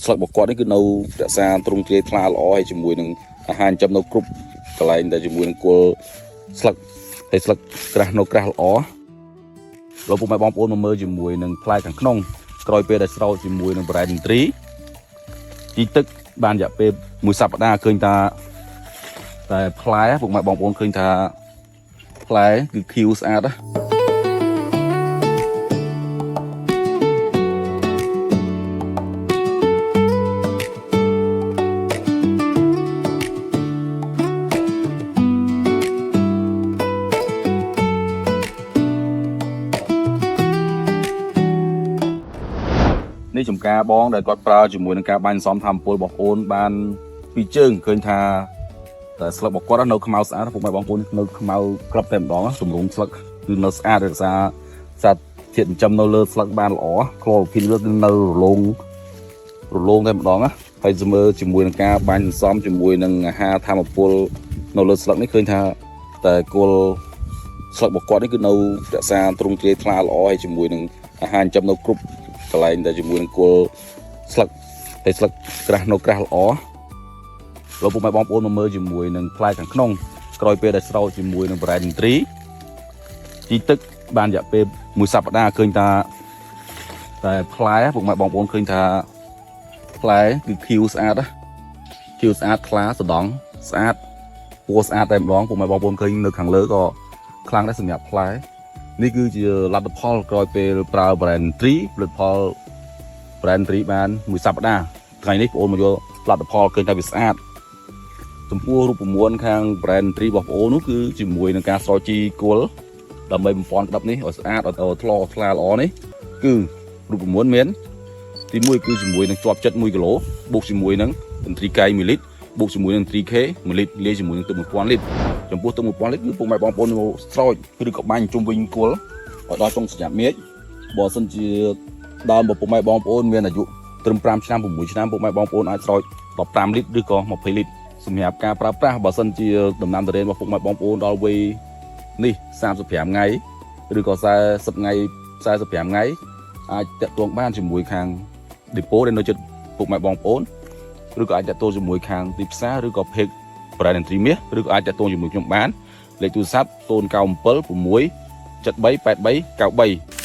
ស្លឹកបកគាត់នេះគឺនៅរក្សាទ្រង់ទ្រាយថ្លាល្អហើយជាមួយនឹងអាហារចិញ្ចឹមនៅគ្រប់កន្លែងដែលជាមួយនឹងគល់ស្លឹកហើយស្លឹកក្រាស់នៅក្រាស់ល្អលោកពុកម៉ែបងប្អូនមកមើលជាមួយនឹងផ្លែខាងក្នុងក្រោយពេលដែលស្រោចជាមួយនឹងបរ៉ែនត្រីជីទឹកបានរយៈពេលមួយសប្តាហ៍ឃើញថាតែផ្លែពុកម៉ែបងប្អូនឃើញថាផ្លែគឺខៀវស្អាតណានេះចំការបងដែលគាត់ប្រើជាមួយនឹងការបាញ់សំធម្មពលរបស់បងប្អូនបានពីរជើងឃើញថាតែស្លឹករបស់គាត់នៅខ្មៅស្អាតពុកម៉ែបងប្អូននៅខ្មៅក្របតែម្ដងទម្រង់ស្លឹកគឺនៅស្អាតរក្សាសារធាតុចិញ្ចឹមនៅលើស្លឹកបានល្អក្លរ៉ូភីលគឺនៅរលោងតែម្ដងណាហើយមើលជាមួយនឹងការបាញ់សំជាមួយនឹងអាហារធម្មពលនៅលើស្លឹកនេះឃើញថាតែគល់ស្លឹករបស់គាត់នេះគឺនៅរក្សាទ្រង់ទ្រាយថ្លាល្អហើយជាមួយនឹងអាហារចិញ្ចឹមនៅគ្រប់កន្លែងដែលជាមួយនឹងគល់ស្លឹកហើយស្លឹកក្រាស់នៅក្រាស់ល្អលោកពុកម៉ែបងប្អូនមកមើលជាមួយនឹងផ្លែខាងក្នុងក្រោយពេលដែលស្រោចជាមួយនឹងបរ៉ែនត្រីជីទឹកបានរយៈពេលមួយសប្តាហ៍ឃើញថាតែផ្លែពុកម៉ែបងប្អូនឃើញថាផ្លែគឺខៀវស្អាតណាខៀវស្អាតថ្លាសដង់ស្អាតពណ៌ស្អាតតែម្ដងពុកម៉ែបងប្អូនឃើញនៅខាងលើក៏ខ្លាំងដែរសម្រាប់ផ្លែនេះគឺជាលទ្ធផលក្រោយពេលប្រើបរ៉ែនត្រីផលិតផលបរ៉ែនត្រីបានមួយសប្តាហ៍ថ្ងៃនេះបងប្អូនមកយកលទ្ធផលឃើញថាវាស្អាតចំពោះរូបមន្តខាង brand ត្រីរបស់បងប្អូននោះគឺជាមួយនឹងការស្រោចជីគល់ដើម្បីបំពន់ក្តាប់នេះឲ្យស្អាតឲ្យថ្លាល្អនេះគឺរូបមន្តមានទី1គឺជាមួយនឹងជាប់ចិត្ត1គីឡូបូកជាមួយនឹងឥន្ទ្រីកាយ1លីត្របូកជាមួយនឹង 3K 1លីត្រលាយជាមួយនឹងទឹក1000លីត្រចំពោះទឹក1000លីត្រគឺពុកម៉ែបងប្អូនមកស្រោចឬក៏បាញ់ជុំវិញគល់ឲ្យដល់ចុងសញ្ញាមេឃបើសិនជាដើមពុកម៉ែបងប្អូនមានអាយុត្រឹម5ឆ្នាំ6ឆ្នាំពុកម៉ែបងប្អូនអាចស្រោច15លីត្រឬក៏20លីត្រសម្រាប់ការប្រើប្រាស់បើសិនជាដំណាំទុរេនរបស់ពុកម៉ែបងប្អូនដល់វ័យនេះ35ថ្ងៃឬក៏40ថ្ងៃ45ថ្ងៃអាចតាក់ទងបានជាមួយខាងឌីប៉ូដែលនៅជិតពុកម៉ែបងប្អូនឬក៏អាចតាក់ទងជាមួយខាងទីផ្សារឬក៏เพจ brand entry មាសឬក៏អាចតាក់ទងជាមួយខ្ញុំបានលេខទូរស័ព្ទ097 6 73 83 93